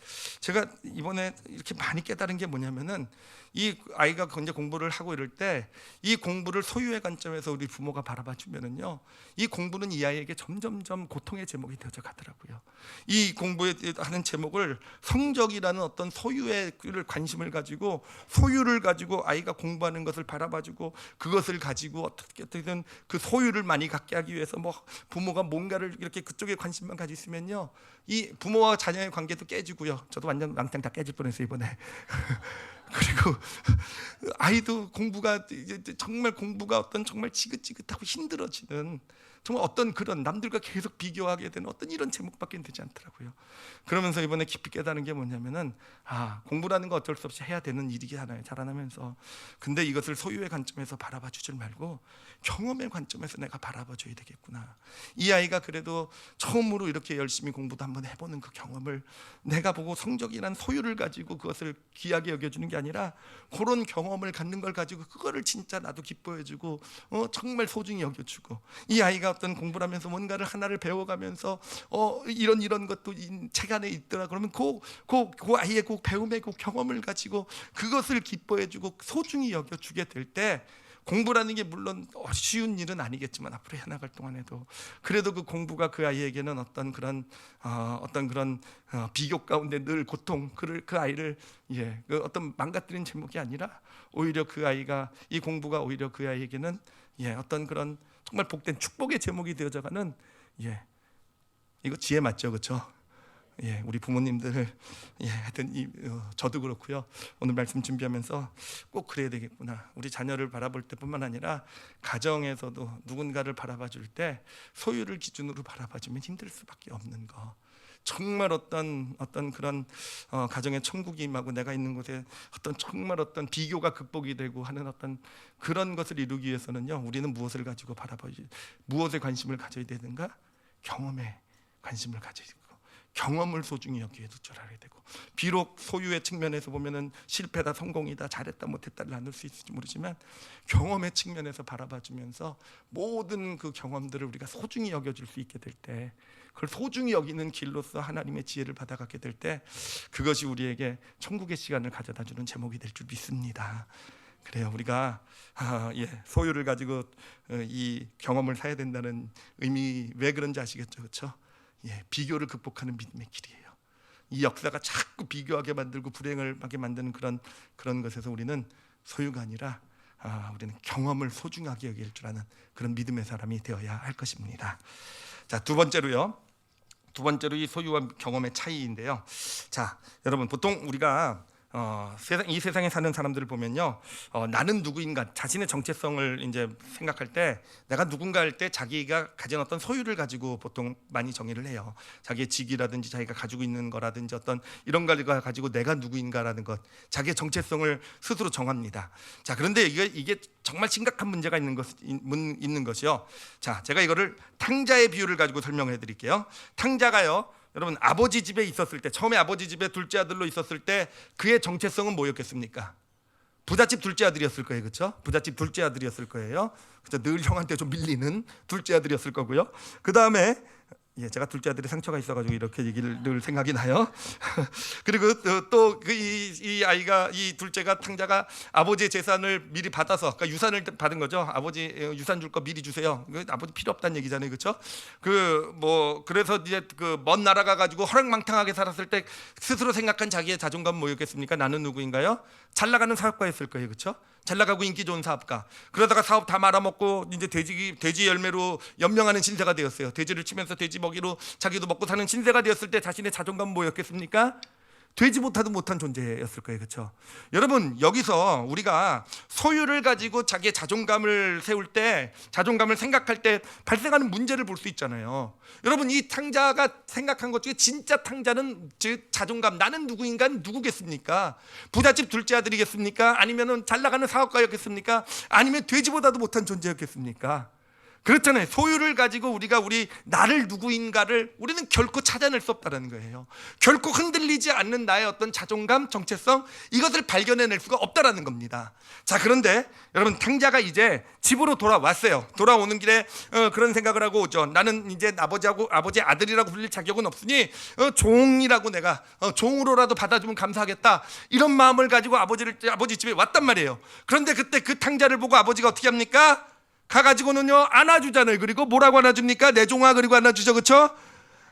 제가 이번에 이렇게 많이 깨달은 게 뭐냐면은, 이 아이가 이제 공부를 하고 이럴 때 이 공부를 소유의 관점에서 우리 부모가 바라봐 주면은요, 이 공부는 이 아이에게 점점점 고통의 제목이 되어져 가더라고요. 이 공부에 하는 제목을 성적이라는 어떤 소유의 관심을 가지고, 소유를 가지고 아이가 공부하는 것을 바라봐주고, 그것을 가지고 어떻게든 그 소유를 많이 갖게 하기 위해서 뭐 부모가 뭔가를 이렇게 그쪽에 관심만 가지고 있으면요, 이 부모와 자녀의 관계도 깨지고요. 저도 완전 왕창 다 깨질 뻔했어요 이번에. 그리고 아이도 정말 공부가 어떤 정말 지긋지긋하고 힘들어지는, 정말 어떤 그런 남들과 계속 비교하게 되는 어떤 이런 제목밖에 되지 않더라고요. 그러면서 이번에 깊이 깨달은 게 뭐냐면은, 공부라는 거 어쩔 수 없이 해야 되는 일이잖아요, 자라나면서. 근데 이것을 소유의 관점에서 바라봐 주지 말고 경험의 관점에서 내가 바라봐 줘야 되겠구나. 이 아이가 그래도 처음으로 이렇게 열심히 공부도 한번 해보는 그 경험을 내가 보고 성적이란 소유를 가지고 그것을 귀하게 여겨주는 게 아니라, 그런 경험을 갖는 걸 가지고 그거를 진짜 나도 기뻐해주고 정말 소중히 여겨주고, 이 아이가 어떤 공부를 하면서 뭔가를 하나를 배워가면서 이런 것도 책 안에 있더라 그러면 그 아이의 그 배움의 그 경험을 가지고 그것을 기뻐해주고 소중히 여겨주게 될 때, 공부라는 게 물론 쉬운 일은 아니겠지만 앞으로 해나갈 동안에도 그래도 그 공부가 그 아이에게는 어떤 그런 비교 가운데 늘 고통, 그 아이를 그 어떤 망가뜨린 제목이 아니라, 오히려 그 아이가, 이 공부가 오히려 그 아이에게는 어떤 그런 정말 복된 축복의 제목이 되어져가는, 이거 지혜 맞죠, 그렇죠? 우리 부모님들, 하여튼 저도 그렇고요. 오늘 말씀 준비하면서 꼭 그래야 되겠구나. 우리 자녀를 바라볼 때뿐만 아니라 가정에서도 누군가를 바라봐 줄 때 소유를 기준으로 바라봐 주면 힘들 수밖에 없는 거. 정말 어떤 그런 가정의 천국이 임하고 내가 있는 곳에 정말 어떤 비교가 극복이 되고 하는 어떤 그런 것을 이루기 위해서는요, 우리는 무엇을 가지고 무엇에 관심을 가져야 되는가? 경험에 관심을 가져야 되고, 경험을 소중히 여기에 두절하게 되고, 비록 소유의 측면에서 보면은 실패다 성공이다 잘했다 못했다를 나눌 수 있을지 모르지만, 경험의 측면에서 바라봐주면서 모든 그 경험들을 우리가 소중히 여겨줄 수 있게 될 때, 그걸 소중히 여기는 길로서 하나님의 지혜를 받아가게 될 때, 그것이 우리에게 천국의 시간을 가져다주는 제목이 될 줄 믿습니다. 그래요, 우리가 소유를 가지고 이 경험을 사야 된다는 의미, 왜 그런지 아시겠죠, 그렇죠? 비교를 극복하는 믿음의 길이에요. 이 역사가 자꾸 비교하게 만들고 불행을 하게 만드는 그런 것에서 우리는 소유가 아니라 우리는 경험을 소중하게 여길 줄 아는 그런 믿음의 사람이 되어야 할 것입니다. 자, 두 번째로 이 소유와 경험의 차이인데요. 자, 여러분, 보통 우리가 이 세상에 사는 사람들을 보면요, 나는 누구인가, 자신의 정체성을 이제 생각할 때, 내가 누군가 할 때 자기가 가진 어떤 소유를 가지고 보통 많이 정의를 해요. 자기의 직위라든지 자기가 가지고 있는 거라든지 어떤 이런 걸 가지고 내가 누구인가라는 것, 자기의 정체성을 스스로 정합니다. 자, 그런데 이게 정말 심각한 문제가 있는 것이요. 자, 제가 이거를 탕자의 비유를 가지고 설명해 드릴게요. 탕자가요, 여러분, 아버지 집에 있었을 때, 처음에 아버지 집에 둘째 아들로 있었을 때 그의 정체성은 뭐였겠습니까? 부잣집 둘째 아들이었을 거예요, 그렇죠? 부잣집 둘째 아들이었을 거예요. 그렇죠? 늘 형한테 좀 밀리는 둘째 아들이었을 거고요. 그 다음에 제가 둘째 아들이 상처가 있어가지고 이렇게 얘기를 늘 생각이 나요. 그리고 또 이 아이가, 이 둘째가, 탕자가 아버지의 재산을 미리 받아서, 그러니까 유산을 받은 거죠. 아버지 유산 줄 거 미리 주세요. 아버지 필요 없다는 얘기잖아요, 그렇죠? 그래서 이제 그 먼 나라 가가지고 허랑망탕하게 살았을 때 스스로 생각한 자기의 자존감은 뭐였겠습니까? 나는 누구인가요? 잘 나가는 사업가였을 거예요, 그렇죠? 잘 나가고 인기 좋은 사업가. 그러다가 사업 다 말아먹고 이제 돼지 열매로 연명하는 신세가 되었어요. 돼지를 치면서 돼지 먹이로 자기도 먹고 사는 신세가 되었을 때 자신의 자존감은 뭐였겠습니까? 되지보다도 못한 존재였을 거예요, 그렇죠? 여러분, 여기서 우리가 소유를 가지고 자기의 자존감을 세울 때, 자존감을 생각할 때 발생하는 문제를 볼 수 있잖아요. 여러분, 이 탕자가 생각한 것 중에 진짜 탕자는, 즉 자존감, 나는 누구인가, 누구겠습니까? 부잣집 둘째 아들이겠습니까? 아니면은 잘 나가는 사업가였겠습니까? 아니면 돼지보다도 못한 존재였겠습니까? 그렇잖아요. 소유를 가지고 우리가 나를 누구인가를 우리는 결코 찾아낼 수 없다는 거예요. 결코 흔들리지 않는 나의 어떤 자존감, 정체성, 이것을 발견해낼 수가 없다라는 겁니다. 자, 그런데 여러분, 탕자가 이제 집으로 돌아왔어요. 돌아오는 길에 그런 생각을 하고 오죠. 나는 이제 아버지 아들이라고 불릴 자격은 없으니 종이라고 내가 종으로라도 받아주면 감사하겠다, 이런 마음을 가지고 아버지 집에 왔단 말이에요. 그런데 그때 그 탕자를 보고 아버지가 어떻게 합니까? 가가지고는요, 안아주잖아요. 그리고 뭐라고 안아줍니까? 내 종아 그리고 안아주죠, 그렇죠?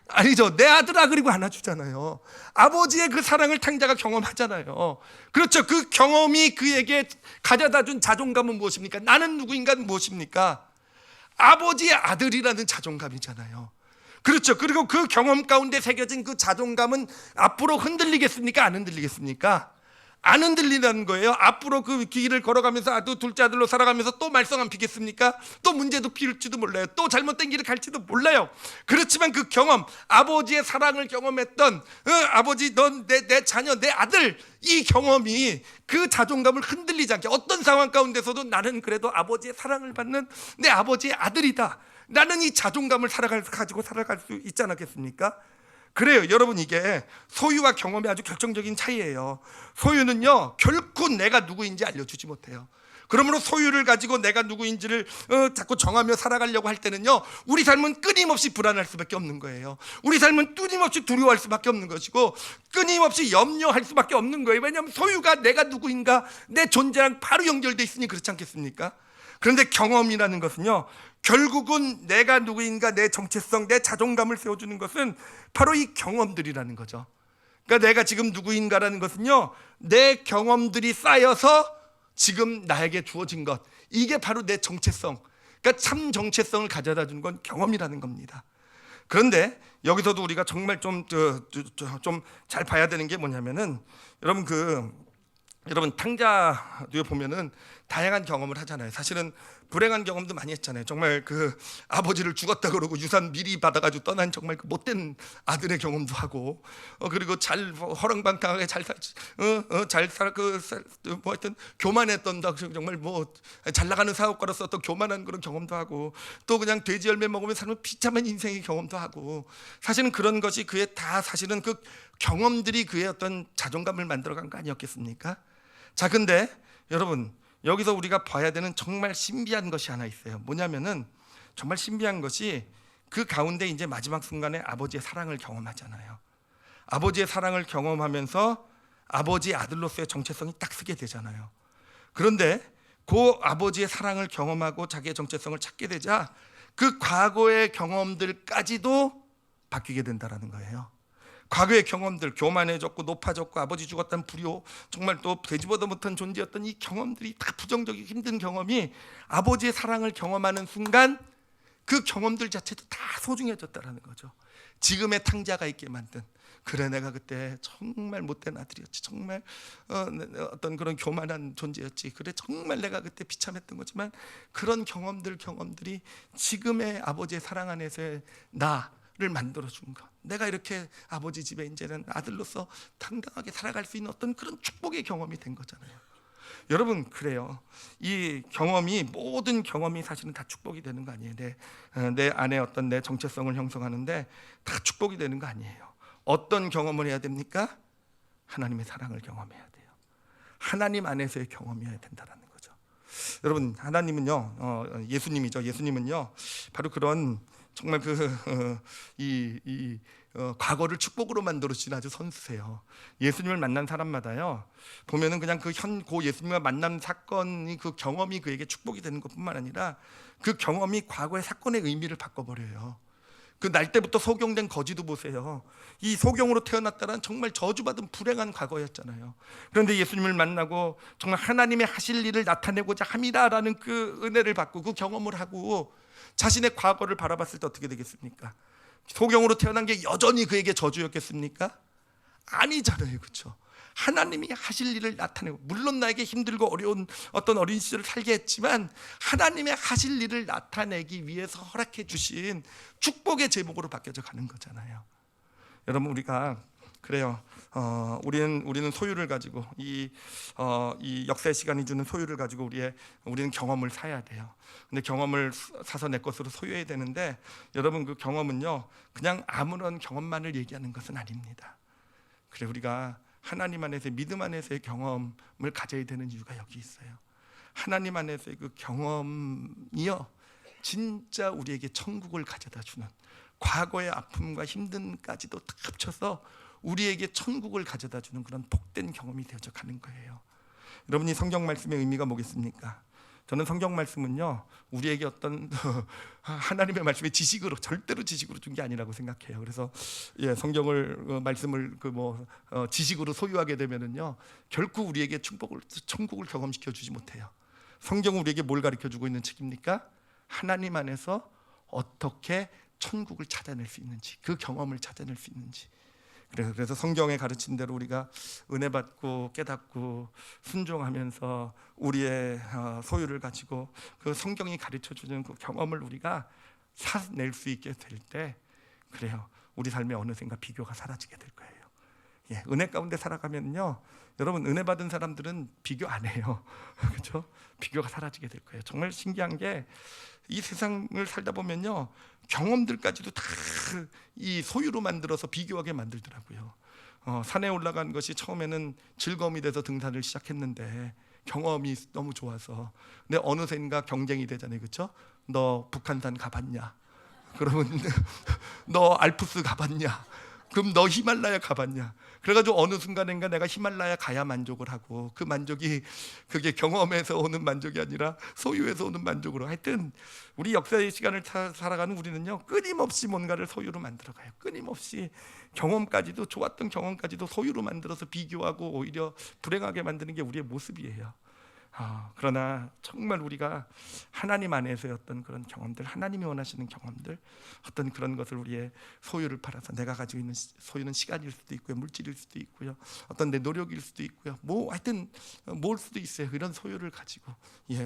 아니죠, 내 아들아 그리고 안아주잖아요. 아버지의 그 사랑을 탕자가 경험하잖아요. 그렇죠. 그 경험이 그에게 가져다 준 자존감은 무엇입니까? 나는 누구인가는 무엇입니까? 아버지의 아들이라는 자존감이잖아요. 그렇죠. 그리고 그 경험 가운데 새겨진 그 자존감은 앞으로 흔들리겠습니까? 안 흔들리겠습니까? 안 흔들리는 거예요. 앞으로 그 길을 걸어가면서 또 둘째 아들로 살아가면서 또 말썽 안 피겠습니까? 또 문제도 피울지도 몰라요. 또 잘못된 길을 갈지도 몰라요. 그렇지만 그 경험, 아버지의 사랑을 경험했던 아버지, 넌 내 자녀, 내 아들, 이 경험이 그 자존감을 흔들리지 않게, 어떤 상황 가운데서도 나는 그래도 아버지의 사랑을 받는 내 아버지의 아들이다, 나는 이 자존감을 가지고 살아갈 수 있지 않겠습니까? 그래요, 여러분. 이게 소유와 경험의 아주 결정적인 차이예요. 소유는요, 결코 내가 누구인지 알려주지 못해요. 그러므로 소유를 가지고 내가 누구인지를 자꾸 정하며 살아가려고 할 때는요, 우리 삶은 끊임없이 불안할 수밖에 없는 거예요. 우리 삶은 끊임없이 두려워할 수밖에 없는 것이고, 끊임없이 염려할 수밖에 없는 거예요. 왜냐하면 소유가 내가 누구인가, 내 존재랑 바로 연결돼 있으니 그렇지 않겠습니까? 그런데 경험이라는 것은요, 결국은 내가 누구인가, 내 정체성, 내 자존감을 세워주는 것은 바로 이 경험들이라는 거죠. 그러니까 내가 지금 누구인가라는 것은요, 내 경험들이 쌓여서 지금 나에게 주어진 것, 이게 바로 내 정체성, 그러니까 참 정체성을 가져다 주는 건 경험이라는 겁니다. 그런데 여기서도 우리가 정말 좀 잘 봐야 되는 게 뭐냐면은, 여러분 탕자에 보면은 다양한 경험을 하잖아요. 사실은 불행한 경험도 많이 했잖아요. 정말 그 아버지를 죽었다 그러고 유산 미리 받아가지고 떠난 정말 그 못된 아들의 경험도 하고, 그리고 잘 허랑방탕하게 하여튼 교만했던, 정말 잘 나가는 사업가로서 어떤 교만한 그런 경험도 하고, 또 그냥 돼지 열매 먹으면 사는 비참한 인생의 경험도 하고, 사실은 그런 것이 그의 다, 사실은 그 경험들이 그의 어떤 자존감을 만들어간 거 아니었겠습니까? 자, 근데 여러분, 여기서 우리가 봐야 되는 정말 신비한 것이 하나 있어요. 뭐냐면은, 정말 신비한 것이 그 가운데 이제 마지막 순간에 아버지의 사랑을 경험하잖아요. 아버지의 사랑을 경험하면서 아버지의 아들로서의 정체성이 딱 서게 되잖아요. 그런데 그 아버지의 사랑을 경험하고 자기의 정체성을 찾게 되자 그 과거의 경험들까지도 바뀌게 된다는 거예요. 과거의 경험들, 교만해졌고 높아졌고 아버지 죽었다는 불효, 정말 또 돼지보다 못한 존재였던 이 경험들이 다 부정적이고 힘든 경험이 아버지의 사랑을 경험하는 순간 그 경험들 자체도 다 소중해졌다라는 거죠. 지금의 탕자가 있게 만든, 그래 내가 그때 정말 못된 아들이었지, 정말 어떤 그런 교만한 존재였지, 그래 정말 내가 그때 비참했던 거지만 그런 경험들이 지금의 아버지의 사랑 안에서의 나를 만들어준 것, 내가 이렇게 아버지 집에 이제는 아들로서 당당하게 살아갈 수 있는 어떤 그런 축복의 경험이 된 거잖아요. 여러분, 그래요. 이 경험이, 모든 경험이 사실은 다 축복이 되는 거 아니에요. 내 안에 어떤 내 정체성을 형성하는데 다 축복이 되는 거 아니에요. 어떤 경험을 해야 됩니까? 하나님의 사랑을 경험해야 돼요. 하나님 안에서의 경험이어야 된다는 거죠. 여러분, 하나님은요, 예수님이죠. 예수님은요, 바로 그런 정말 과거를 축복으로 만들어 주신 아주 선수세요. 예수님을 만난 사람마다요, 보면은 그냥 고 예수님과 만난 사건이, 그 경험이 그에게 축복이 되는 것뿐만 아니라 그 경험이 과거의 사건의 의미를 바꿔버려요. 그 날 때부터 소경된 거지도 보세요. 이 소경으로 태어났다는 정말 저주받은 불행한 과거였잖아요. 그런데 예수님을 만나고 정말 하나님의 하실 일을 나타내고자 함이라라는 그 은혜를 받고 그 경험을 하고 자신의 과거를 바라봤을 때 어떻게 되겠습니까? 소경으로 태어난 게 여전히 그에게 저주였겠습니까? 아니잖아요, 그렇죠? 하나님이 하실 일을 나타내고, 물론 나에게 힘들고 어려운 어떤 어린 시절을 살게 했지만 하나님의 하실 일을 나타내기 위해서 허락해 주신 축복의 제목으로 바뀌어져 가는 거잖아요. 여러분, 우리가 그래요. 우리는 소유를 가지고 이 역사의 시간이 주는 소유를 가지고 우리는 경험을 사야 돼요. 근데 경험을 사서 내 것으로 소유해야 되는데, 여러분, 그 경험은요, 그냥 아무런 경험만을 얘기하는 것은 아닙니다. 그래, 우리가 하나님 안에서의, 믿음 안에서의 경험을 가져야 되는 이유가 여기 있어요. 하나님 안에서의 그 경험이요, 진짜 우리에게 천국을 가져다 주는, 과거의 아픔과 힘듦까지도 다 합쳐서 우리에게 천국을 가져다 주는 그런 복된 경험이 되어져 가는 거예요. 여러분이 성경 말씀의 의미가 뭐겠습니까? 저는 성경 말씀은요, 우리에게 어떤 하나님의 말씀의 지식으로, 절대로 지식으로 준 게 아니라고 생각해요. 그래서 성경을 말씀을 지식으로 소유하게 되면은요, 결코 우리에게 천국을 경험시켜 주지 못해요. 성경은 우리에게 뭘 가르쳐 주고 있는 책입니까? 하나님 안에서 어떻게 천국을 찾아낼 수 있는지, 그 경험을 찾아낼 수 있는지. 그래서 성경에 가르친 대로 우리가 은혜 받고 깨닫고 순종하면서 우리의 소유를 가지고 그 성경이 가르쳐 주는 그 경험을 우리가 사낼 수 있게 될 때, 그래요, 우리 삶에 어느샌가 비교가 사라지게 될 거예요. 은혜 가운데 살아가면요, 여러분, 은혜 받은 사람들은 비교 안 해요. 그렇죠? 비교가 사라지게 될 거예요. 정말 신기한 게, 이 세상을 살다 보면요, 경험들까지도 다 이 소유로 만들어서 비교하게 만들더라고요. 산에 올라간 것이 처음에는 즐거움이 돼서 등산을 시작했는데 경험이 너무 좋아서, 근데 어느샌가 경쟁이 되잖아요, 그렇죠? 너 북한산 가봤냐? 그러면 너 알프스 가봤냐? 그럼 너 히말라야 가봤냐? 그래가지고 어느 순간인가 내가 히말라야 가야 만족을 하고, 그 만족이 그게 경험에서 오는 만족이 아니라 소유에서 오는 만족으로, 하여튼 우리 역사의 시간을 살아가는 우리는요, 끊임없이 뭔가를 소유로 만들어가요. 끊임없이 경험까지도, 좋았던 경험까지도 소유로 만들어서 비교하고 오히려 불행하게 만드는 게 우리의 모습이에요. 그러나 정말 우리가 하나님 안에서의 어떤 그런 경험들, 하나님이 원하시는 경험들, 어떤 그런 것을 우리의 소유를 팔아서, 내가 가지고 있는 소유는 시간일 수도 있고요, 물질일 수도 있고요, 어떤 내 노력일 수도 있고요, 하여튼 뭘 수도 있어요. 이런 소유를 가지고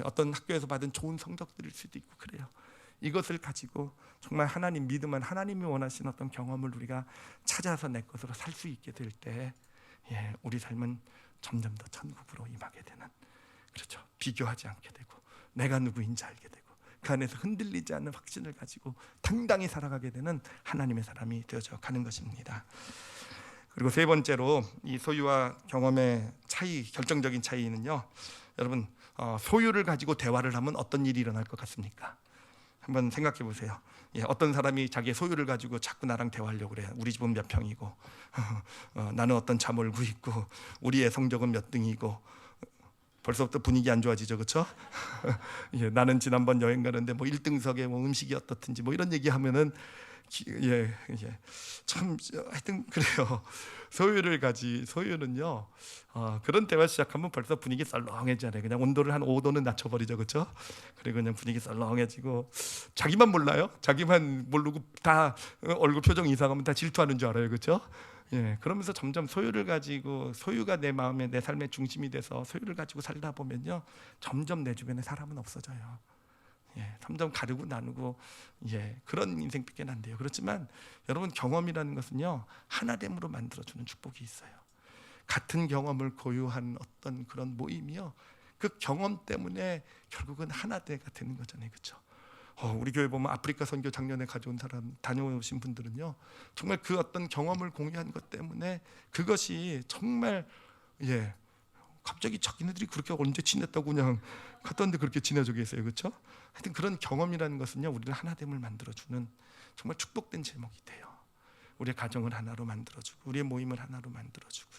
어떤 학교에서 받은 좋은 성적들일 수도 있고, 그래요. 이것을 가지고 정말 하나님 믿음은, 하나님이 원하시는 어떤 경험을 우리가 찾아서 내 것으로 살 수 있게 될 때, 우리 삶은 점점 더 천국으로 임하게 되는, 그렇죠, 비교하지 않게 되고 내가 누구인지 알게 되고 그 안에서 흔들리지 않는 확신을 가지고 당당히 살아가게 되는 하나님의 사람이 되어져 가는 것입니다. 그리고 세 번째로, 이 소유와 경험의 차이, 결정적인 차이는요, 여러분, 소유를 가지고 대화를 하면 어떤 일이 일어날 것 같습니까? 한번 생각해 보세요. 어떤 사람이 자기의 소유를 가지고 자꾸 나랑 대화하려고 그래요. 우리 집은 몇 평이고 나는 어떤 차 몰고 있고 우리의 성적은 몇 등이고, 벌써부터 분위기 안 좋아지죠, 그렇죠? 예, 나는 지난번 여행 가는데 뭐 1등석에 뭐 음식이 어떻든지 뭐 이런 얘기하면은 참 하여튼 그래요. 소유는요. 그런 대화 시작하면 벌써 분위기 썰렁해지잖아요. 그냥 온도를 한 5도는 낮춰버리죠, 그렇죠? 그리고 그냥 분위기 썰렁해지고 자기만 몰라요. 자기만 모르고 다 얼굴 표정 이상하면 다 질투하는 줄 알아요, 그렇죠? 예, 그러면서 점점 소유를 가지고 소유가 내 마음에 내 삶의 중심이 돼서 소유를 가지고 살다 보면요, 점점 내 주변에 사람은 없어져요. 예, 점점 가르고 나누고 그런 인생밖에 안 돼요. 그렇지만 여러분 경험이라는 것은요 하나됨으로 만들어주는 축복이 있어요. 같은 경험을 고유한 어떤 그런 모임이요 그 경험 때문에 결국은 하나되가 되는 거잖아요, 그렇죠? 우리 교회 보면 아프리카 선교 작년에 가져온 사람 다녀오신 분들은요 정말 그 어떤 경험을 공유한 것 때문에 그것이 정말 갑자기 자기네들이 그렇게 언제 지냈다고 그냥 갔던데 그렇게 지내져 계세요, 그렇죠? 하여튼 그런 경험이라는 것은요 우리를 하나됨을 만들어주는 정말 축복된 제목이 돼요. 우리의 가정을 하나로 만들어주고 우리의 모임을 하나로 만들어주고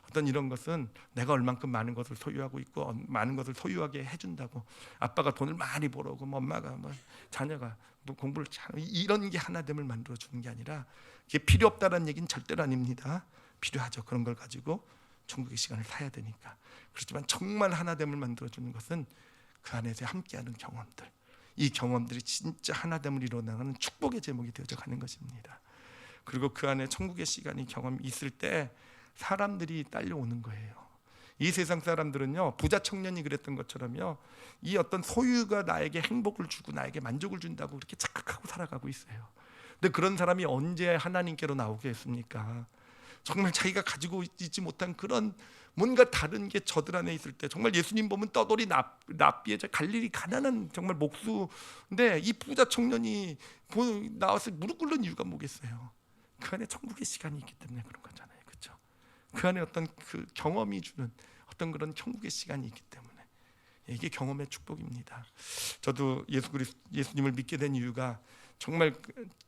어떤 이런 것은 내가 얼만큼 많은 것을 소유하고 있고 많은 것을 소유하게 해준다고 아빠가 돈을 많이 벌어오고 뭐 엄마가 뭐 자녀가 뭐 공부를 잘 이런 게 하나됨을 만들어주는 게 아니라 이게 필요 없다는 얘기는 절대로 아닙니다. 필요하죠. 그런 걸 가지고 천국의 시간을 사야 되니까. 그렇지만 정말 하나됨을 만들어주는 것은 그 안에서 함께하는 경험들, 이 경험들이 진짜 하나됨을 이루어나가는 축복의 제목이 되어져 가는 것입니다. 그리고 그 안에 천국의 시간이 경험이 있을 때 사람들이 딸려오는 거예요. 이 세상 사람들은요 부자 청년이 그랬던 것처럼요 이 어떤 소유가 나에게 행복을 주고 나에게 만족을 준다고 그렇게 착각하고 살아가고 있어요. 근데 그런 사람이 언제 하나님께로 나오겠습니까? 정말 자기가 가지고 있지 못한 그런 뭔가 다른 게 저들 안에 있을 때 정말 예수님 보면 떠돌이 납비에 갈릴리 가난한 정말 목수인데 이 부자 청년이 나와서 무릎 꿇는 이유가 뭐겠어요? 그 안에 천국의 시간이 있기 때문에 그런 거잖아요, 그렇죠? 그 안에 어떤 그 경험이 주는 어떤 그런 천국의 시간이 있기 때문에 이게 경험의 축복입니다. 저도 예수님을 믿게 된 이유가 정말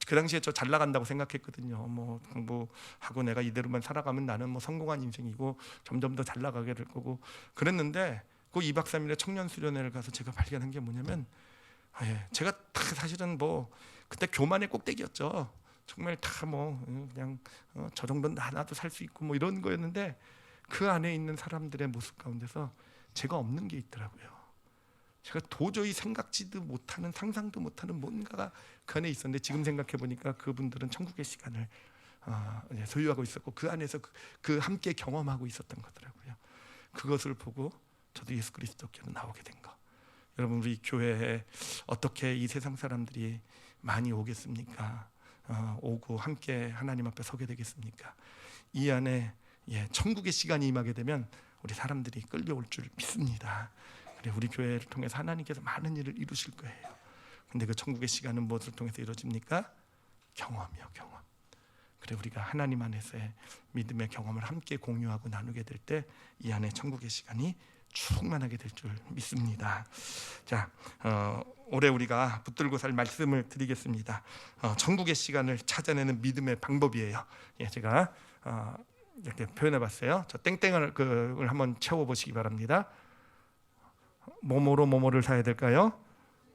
그 당시에 저 잘 나간다고 생각했거든요. 뭐 공부하고 내가 이대로만 살아가면 나는 뭐 성공한 인생이고 점점 더 잘 나가게 될 거고 그랬는데 그 2박 3일의 청년 수련회를 가서 제가 발견한 게 뭐냐면 제가 사실은 뭐 그때 교만의 꼭대기였죠. 정말 다 뭐 그냥 저 정도는 하나도 살 수 있고 뭐 이런 거였는데 그 안에 있는 사람들의 모습 가운데서 제가 없는 게 있더라고요. 제가 도저히 생각지도 못하는 상상도 못하는 뭔가가 그 안에 있었는데 지금 생각해 보니까 그분들은 천국의 시간을 소유하고 있었고 그 안에서 그 함께 경험하고 있었던 거더라고요. 그것을 보고 저도 예수 그리스도께로 나오게 된 거. 여러분 우리 교회에 어떻게 이 세상 사람들이 많이 오겠습니까? 오고 함께 하나님 앞에 서게 되겠습니까? 이 안에 천국의 시간이 임하게 되면 우리 사람들이 끌려올 줄 믿습니다. 그래 우리 교회를 통해서 하나님께서 많은 일을 이루실 거예요. 근데 그 천국의 시간은 무엇을 통해서 이루어집니까? 경험이요, 경험. 그래 우리가 하나님 안에서의 믿음의 경험을 함께 공유하고 나누게 될 때 이 안에 천국의 시간이 충만하게 될 줄 믿습니다. 자, 올해 우리가 붙들고 살 말씀을 드리겠습니다. 천국의 시간을 찾아내는 믿음의 방법이에요. 제가 이렇게 표현해봤어요. 저 땡땡을 그걸 한번 채워보시기 바랍니다. 뭐뭐로 사야 될까요?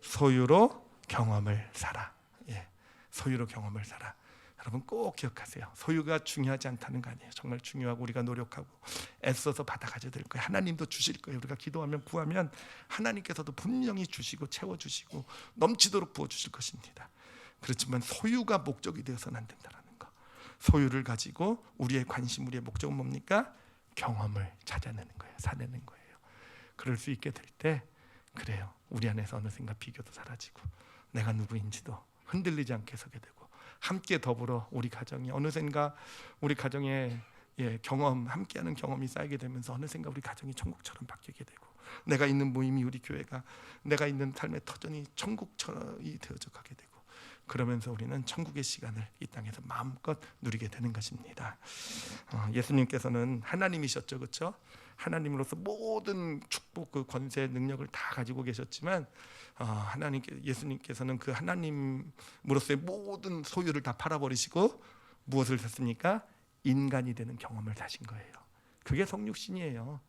소유로 경험을 사라. 소유로 경험을 사라. 여러분 꼭 기억하세요. 소유가 중요하지 않다는 거 아니에요. 정말 중요하고 우리가 노력하고 애써서 받아가져야 될 거예요. 하나님도 주실 거예요. 우리가 기도하면 구하면 하나님께서도 분명히 주시고 채워주시고 넘치도록 부어주실 것입니다. 그렇지만 소유가 목적이 되어서는 안 된다는 거. 소유를 가지고 우리의 관심, 우리의 목적은 뭡니까? 경험을 찾아내는 거예요. 사내는 거예요. 그럴 수 있게 될 때 그래요. 우리 안에서 어느샌가 비교도 사라지고 내가 누구인지도 흔들리지 않게 서게 되고 함께 더불어 우리 가정이 어느샌가 우리 가정에 경험 함께하는 경험이 쌓이게 되면서 어느샌가 우리 가정이 천국처럼 바뀌게 되고 내가 있는 모임이 우리 교회가 내가 있는 삶의 터전이 천국처럼이 되어져 가게 되고 그러면서 우리는 천국의 시간을 이 땅에서 마음껏 누리게 되는 것입니다. 예수님께서는 하나님이셨죠, 그렇죠? 하나님으로서 모든 축복, 그 권세, 능력을 다 가지고 계셨지만 예수님께서는 그 하나님으로서의 모든 소유를 다 팔아버리시고 무엇을 했습니까? 인간이 되는 경험을 하신 거예요. 그게 성육신이에요.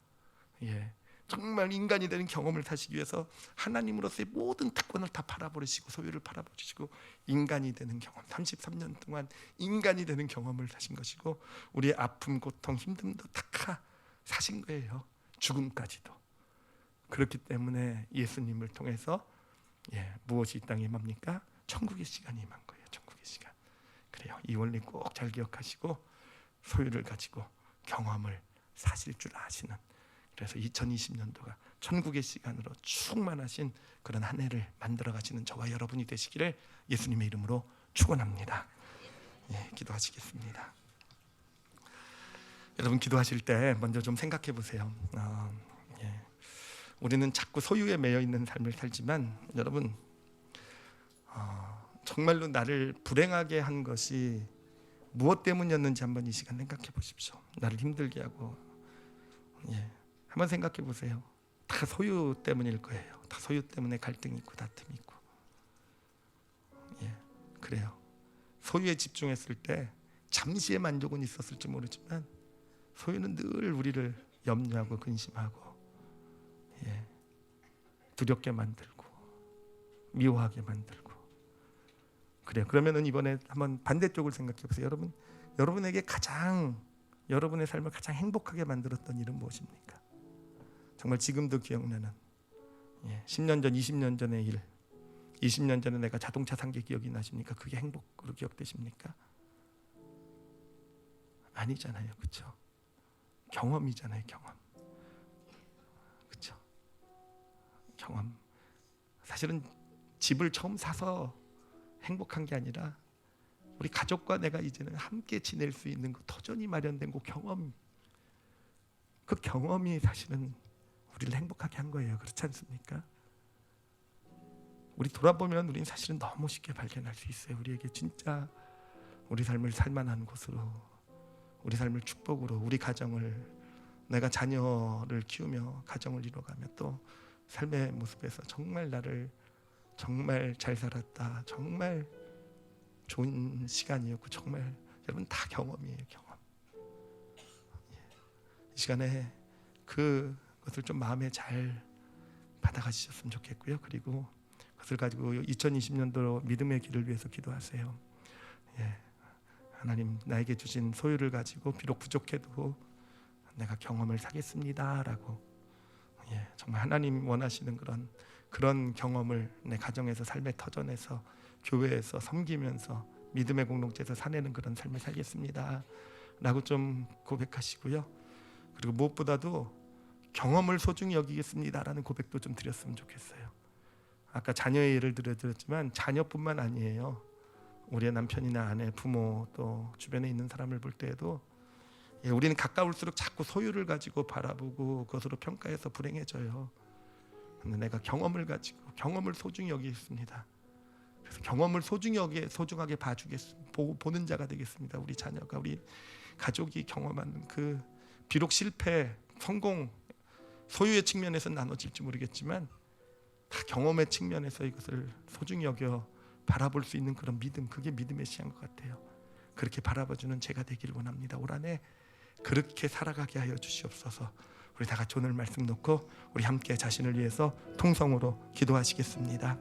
정말 인간이 되는 경험을 사시기 위해서 하나님으로서의 모든 특권을 다 팔아버리시고 소유를 팔아버리시고 인간이 되는 경험, 33년 동안 인간이 되는 경험을 사신 것이고 우리의 아픔, 고통, 힘듦도 다 사신 거예요. 죽음까지도. 그렇기 때문에 예수님을 통해서 무엇이 이 땅에 임합니까? 천국의 시간이 임한 거예요. 천국의 시간. 그래요. 이 원리 꼭 잘 기억하시고 소유를 가지고 경험을 사실 줄 아시는, 그래서 2020년도가 천국의 시간으로 충만하신 그런 한 해를 만들어 가시는 저와 여러분이 되시기를 예수님의 이름으로 축원합니다. 기도하시겠습니다. 여러분 기도하실 때 먼저 좀 생각해 보세요. 우리는 자꾸 소유에 매여 있는 삶을 살지만 여러분 정말로 나를 불행하게 한 것이 무엇 때문이었는지 한번 이 시간 생각해 보십시오. 나를 힘들게 하고 한번 생각해 보세요. 다 소유 때문일 거예요. 다 소유 때문에 갈등이 있고 다툼이 있고. 그래요. 소유에 집중했을 때 잠시의 만족은 있었을지 모르지만 소유는 늘 우리를 염려하고 근심하고 두렵게 만들고 미워하게 만들고. 그래요. 그러면은 이번에 한번 반대쪽을 생각해 보세요. 여러분에게 가장 여러분의 삶을 가장 행복하게 만들었던 일은 무엇입니까? 정말 지금도 기억나는 10년 전, 20년 전의 일, 20년 전에 내가 자동차 산 게 기억이 나십니까? 그게 행복으로 기억되십니까? 아니잖아요. 그렇죠? 경험이잖아요. 경험. 그렇죠? 경험. 사실은 집을 처음 사서 행복한 게 아니라 우리 가족과 내가 이제는 함께 지낼 수 있는 그 터전이 마련된 그 경험, 그 경험이 사실은 우리를 행복하게 한 거예요. 그렇지 않습니까? 우리 돌아보면 우리는 사실은 너무 쉽게 발견할 수 있어요. 우리에게 진짜 우리 삶을 살만한 곳으로, 우리 삶을 축복으로, 우리 가정을, 내가 자녀를 키우며 가정을 이뤄가며 또 삶의 모습에서 정말 나를 정말 잘 살았다, 정말 좋은 시간이었고, 정말 여러분 다 경험이에요. 경험. 이 시간에 그것을 좀 마음에 잘 받아가시셨으면 좋겠고요. 그리고 그것을 가지고 2020년도 믿음의 길을 위해서 기도하세요. 하나님, 나에게 주신 소유를 가지고 비록 부족해도 내가 경험을 사겠습니다라고, 정말 하나님 원하시는 그런 경험을 내 가정에서, 삶의 터전에서, 교회에서 섬기면서 믿음의 공동체에서 사내는 그런 삶을 살겠습니다 라고 좀 고백하시고요. 그리고 무엇보다도 경험을 소중히 여기겠습니다라는 고백도 좀 드렸으면 좋겠어요. 아까 자녀의 예를 들었지만 자녀뿐만 아니에요. 우리의 남편이나 아내, 부모, 또 주변에 있는 사람을 볼 때에도 우리는 가까울수록 자꾸 소유를 가지고 바라보고 그것으로 평가해서 불행해져요. 근데 내가 경험을 가지고 경험을 소중히 여기겠습니다. 그래서 경험을 소중하게 보는 자가 되겠습니다. 우리 자녀가, 우리 가족이 경험하는 그 비록 실패, 성공, 소유의 측면에서 나눠질지 모르겠지만 다 경험의 측면에서 이것을 소중히 여겨 바라볼 수 있는 그런 믿음, 그게 믿음의 시야인 것 같아요. 그렇게 바라봐주는 제가 되기를 원합니다. 올 한 해 그렇게 살아가게 하여 주시옵소서. 우리 다 같이 오늘 말씀 놓고 우리 함께 자신을 위해서 통성으로 기도하시겠습니다.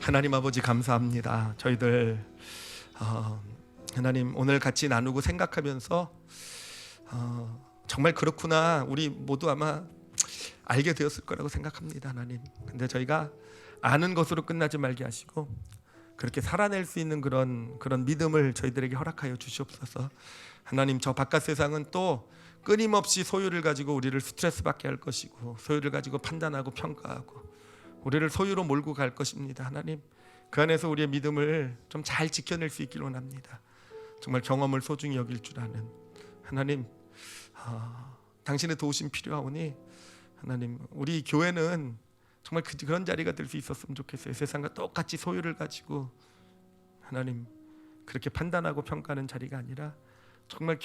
하나님 아버지 감사합니다. 저희들 하나님 오늘 같이 나누고 생각하면서 정말 그렇구나, 우리 모두 아마 알게 되었을 거라고 생각합니다. 하나님, 근데 저희가 아는 것으로 끝나지 말게 하시고 그렇게 살아낼 수 있는 그런 믿음을 저희들에게 허락하여 주시옵소서. 하나님, 저 바깥 세상은 또 끊임없이 소유를 가지고 우리를 스트레스 받게 할 것이고, 소유를 가지고 판단하고 평가하고 우리를 소유로 몰고 갈 것입니다. 하나님, 그 안에서 우리의 믿음을 좀 잘 지켜낼 수 있길 원합니다. 정말 경험을 소중히 여길 줄 아는 하나님, 당신의 도우심 필요하오니 하나님, 우리 교회는 정말 그런 자리가 될 수 있었으면 좋겠어요. 세상과 똑같이 소유를 가지고 하나님 그렇게 판단하고 평가하는 자리가 아니라 정말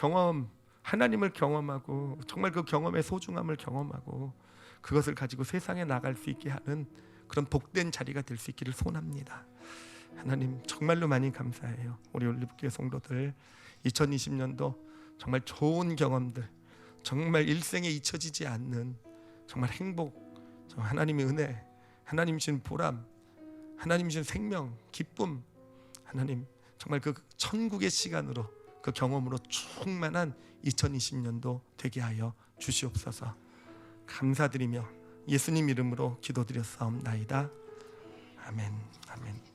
하나님을 경험하고 정말 그 경험의 소중함을 경험하고 그것을 가지고 세상에 나갈 수 있게 하는 그런 복된 자리가 될 수 있기를 소원합니다. 하나님, 정말로 많이 감사해요. 우리 올리브교회 성도들 2020년도 정말 좋은 경험들, 정말 일생에 잊혀지지 않는 정말 행복, 정말 하나님의 은혜, 하나님 주신 보람, 하나님 주신 생명, 기쁨, 하나님 정말 그 천국의 시간으로, 그 경험으로 충만한 2020년도 되게 하여 주시옵소서. 감사드리며 예수님 이름으로 기도드렸사옵나이다. 아멘. 아멘.